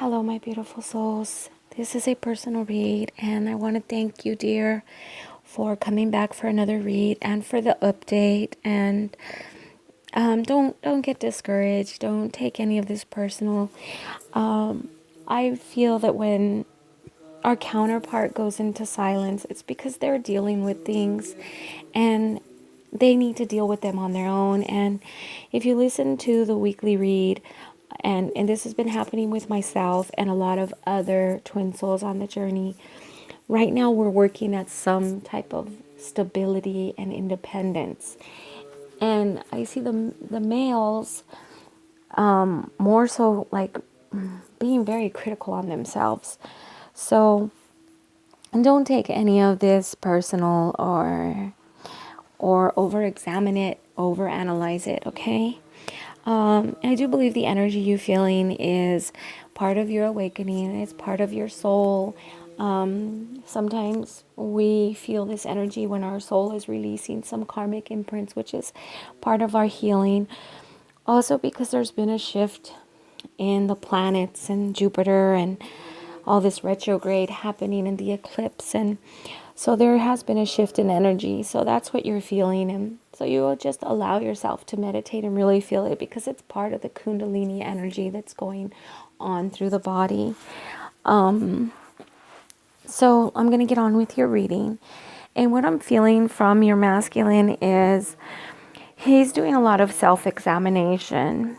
Hello, my beautiful souls. This is a personal read, and I want to thank you, dear, for coming back for another read and for the update. And don't get discouraged. Don't take any of this personal. I feel that when our counterpart goes into silence, it's because they're dealing with things, and they need to deal with them on their own. And if you listen to the weekly read, and this has been happening with myself and a lot of other twin souls on the journey, right now we're working at some type of stability and independence. And I see the males more so like being very critical on themselves. So don't take any of this personal or over-examine it, over-analyze it, okay? I do believe the energy you're feeling is part of your awakening. It's part of your soul. Sometimes we feel this energy when our soul is releasing some karmic imprints, which is part of our healing. Also because there's been a shift in the planets and Jupiter and all this retrograde happening in the eclipse, and so there has been a shift in energy. So that's what you're feeling, and so you will just allow yourself to meditate and really feel it, because it's part of the Kundalini energy that's going on through the body. So I'm going to get on with your reading, and what I'm feeling from your masculine is he's doing a lot of self-examination.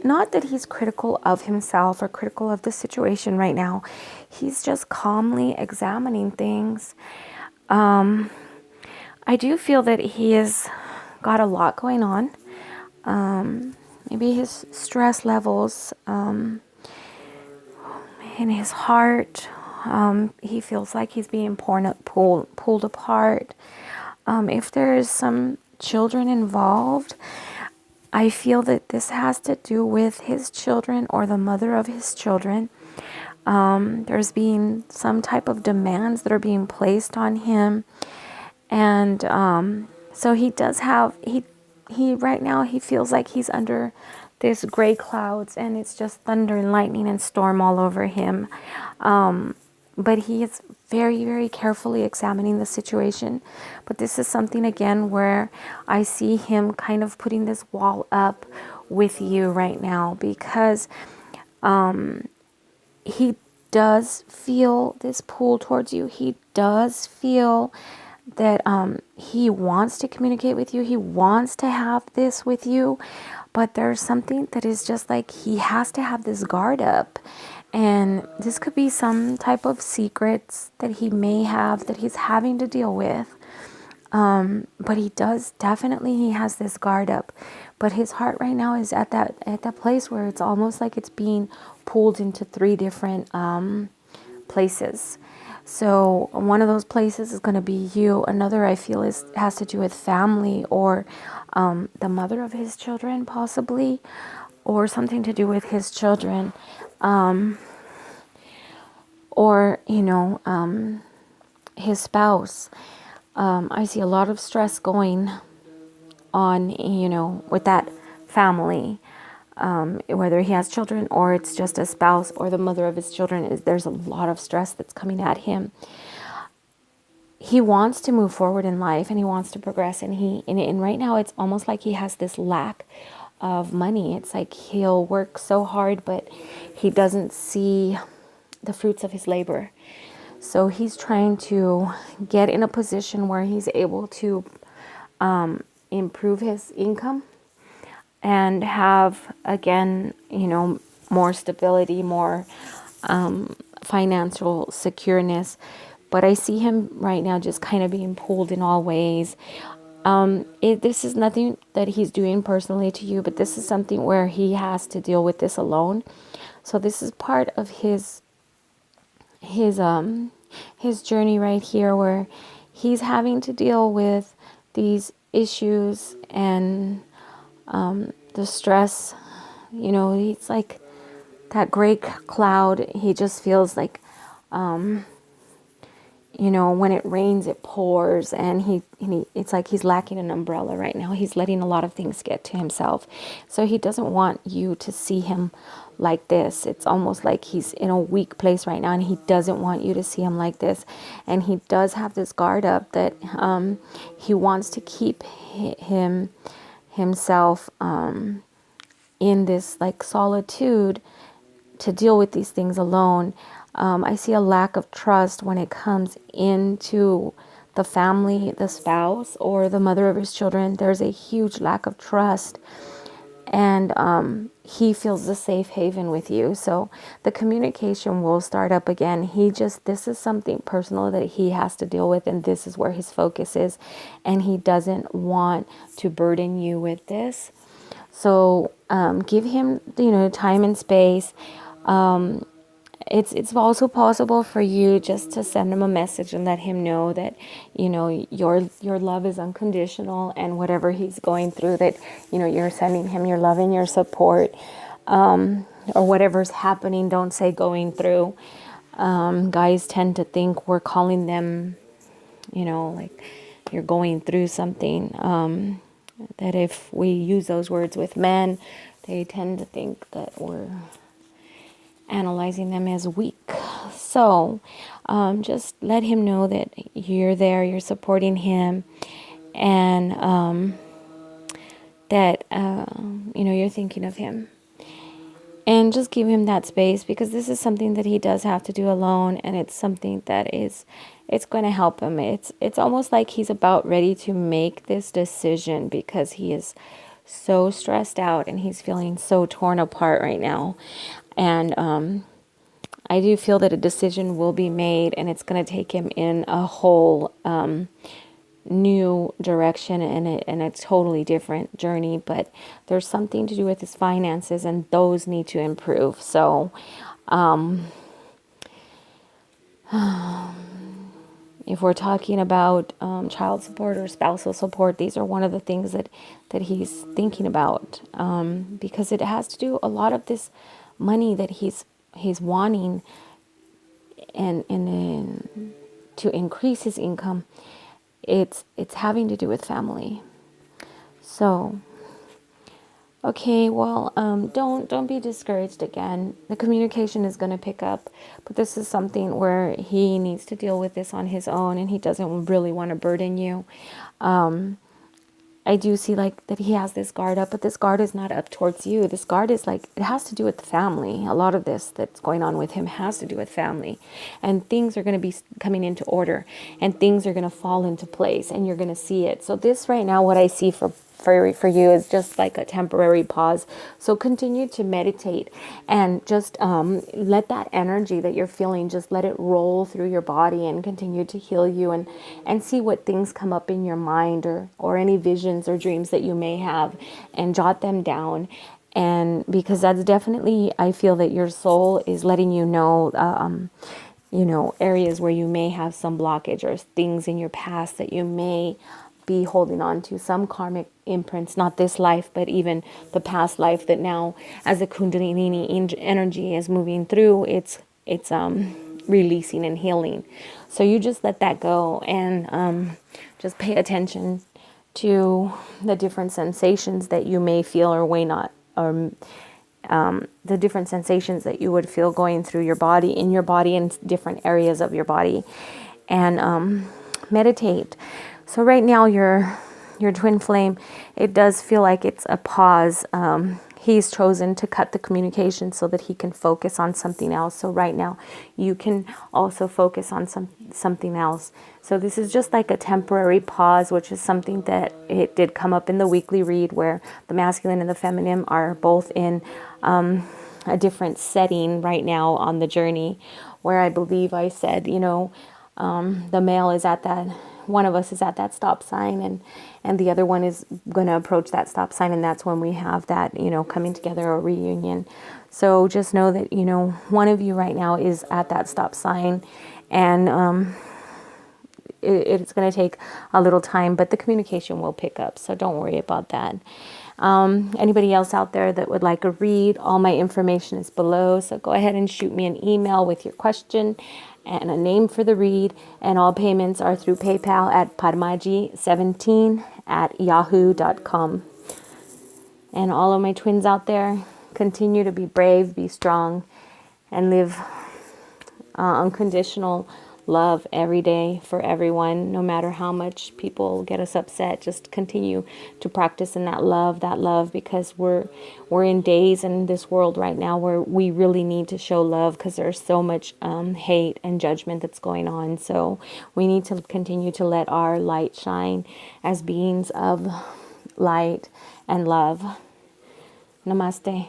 Not that he's critical of himself or critical of the situation right now. He's just calmly examining things. I do feel that he has got a lot going on. Maybe his stress levels in his heart. He feels like he's being pulled apart. If there's some children involved, I feel that this has to do with his children or the mother of his children. There's being some type of demands that are being placed on him. And so he does have, he right now, he feels like he's under this gray clouds, and it's just thunder and lightning and storm all over him. But he is very, very carefully examining the situation. But this is something, again, where I see him kind of putting this wall up with you right now, because he does feel this pull towards you. He does feel that he wants to communicate with you. He wants to have this with you. But there's something that is just like he has to have this guard up. And this could be some type of secrets that he may have that he's having to deal with. But he has this guard up. But his heart right now is at that place where it's almost like it's being pulled into three different places. So one of those places is going to be you. Another, I feel, has to do with family, or the mother of his children, possibly, or something to do with his children. Or, his spouse. I see a lot of stress going on, with that family. Whether he has children or it's just a spouse or the mother of his children, there's a lot of stress that's coming at him. He wants to move forward in life, and he wants to progress, and right now it's almost like he has this lack of money. It's like he'll work so hard, but he doesn't see the fruits of his labor. So he's trying to get in a position where he's able to improve his income and have, again, more stability, more financial secureness. But I see him right now just kind of being pulled in all ways. This is nothing that he's doing personally to you, but this is something where he has to deal with this alone. So this is part of his journey right here, where he's having to deal with these issues and the stress. It's like that gray cloud. He just feels like you know, when it rains, it pours, and it's like he's lacking an umbrella right now. He's letting a lot of things get to himself. So he doesn't want you to see him like this. It's almost like he's in a weak place right now, and he doesn't want you to see him like this. And he does have this guard up that he wants to keep himself in this like solitude to deal with these things alone. I see a lack of trust when it comes into the family, the spouse, or the mother of his children. There's a huge lack of trust, and he feels a safe haven with you. So the communication will start up again. This is something personal that he has to deal with, and this is where his focus is, and he doesn't want to burden you with this. So give him, you know, time and space. It's also possible for you just to send him a message and let him know that, you know, your love is unconditional, and whatever he's going through, that, you know, you're sending him your love and your support, or whatever's happening. Don't say going through. Guys tend to think we're calling them, you know, like you're going through something. That if we use those words with men, they tend to think that we're analyzing them as weak. So just let him know that you're there, you're supporting him, and that you know, you're thinking of him. And just give him that space, because this is something that he does have to do alone, and it's something that it's going to help him. It's almost like he's about ready to make this decision, because he is so stressed out and he's feeling so torn apart right now. And I do feel that a decision will be made, and it's going to take him in a whole new direction, and a totally different journey. But there's something to do with his finances, and those need to improve. So if we're talking about child support or spousal support, these are one of the things that he's thinking about, because it has to do a lot of this money that he's wanting, and to increase his income. It's having to do with family. So, okay, well, don't be discouraged again. The communication is going to pick up, but this is something where he needs to deal with this on his own, and he doesn't really want to burden you. I do see like that he has this guard up, but this guard is not up towards you. This guard is like, it has to do with the family. A lot of this that's going on with him has to do with family, and things are going to be coming into order, and things are going to fall into place, and you're going to see it. So this right now, what I see for you is just like a temporary pause. So continue to meditate, and just let that energy that you're feeling, just let it roll through your body and continue to heal you, and see what things come up in your mind, or any visions or dreams that you may have, and jot them down. And because that's definitely, I feel that your soul is letting you know, you know, areas where you may have some blockage, or things in your past that you may be holding on to, some karmic imprints, not this life, but even the past life, that now, as the Kundalini energy is moving through, it's releasing and healing. So you just let that go, and just pay attention to the different sensations that you may feel or may not, or the different sensations that you would feel going through your body, in your body, in different areas of your body, and meditate. So right now, your twin flame, it does feel like it's a pause. He's chosen to cut the communication so that he can focus on something else. So right now, you can also focus on something else. So this is just like a temporary pause, which is something that it did come up in the weekly read, where the masculine and the feminine are both in a different setting right now on the journey, where I believe I said, you know, the male is at that, one of us is at that stop sign, and the other one is going to approach that stop sign, and that's when we have that, you know, coming together, or reunion. So just know that, you know, one of you right now is at that stop sign, and it's going to take a little time, but the communication will pick up, so don't worry about that. Anybody else out there that would like a read, all my information is below. So go ahead and shoot me an email with your question and a name for the read. And all payments are through PayPal at padmaji17@yahoo.com. And all of my twins out there, continue to be brave, be strong, and live unconditional love every day for everyone, no matter how much people get us upset. Just continue to practice in that love, because we're in days in this world right now where we really need to show love, because there's so much hate and judgment that's going on. So we need to continue to let our light shine as beings of light and love. Namaste.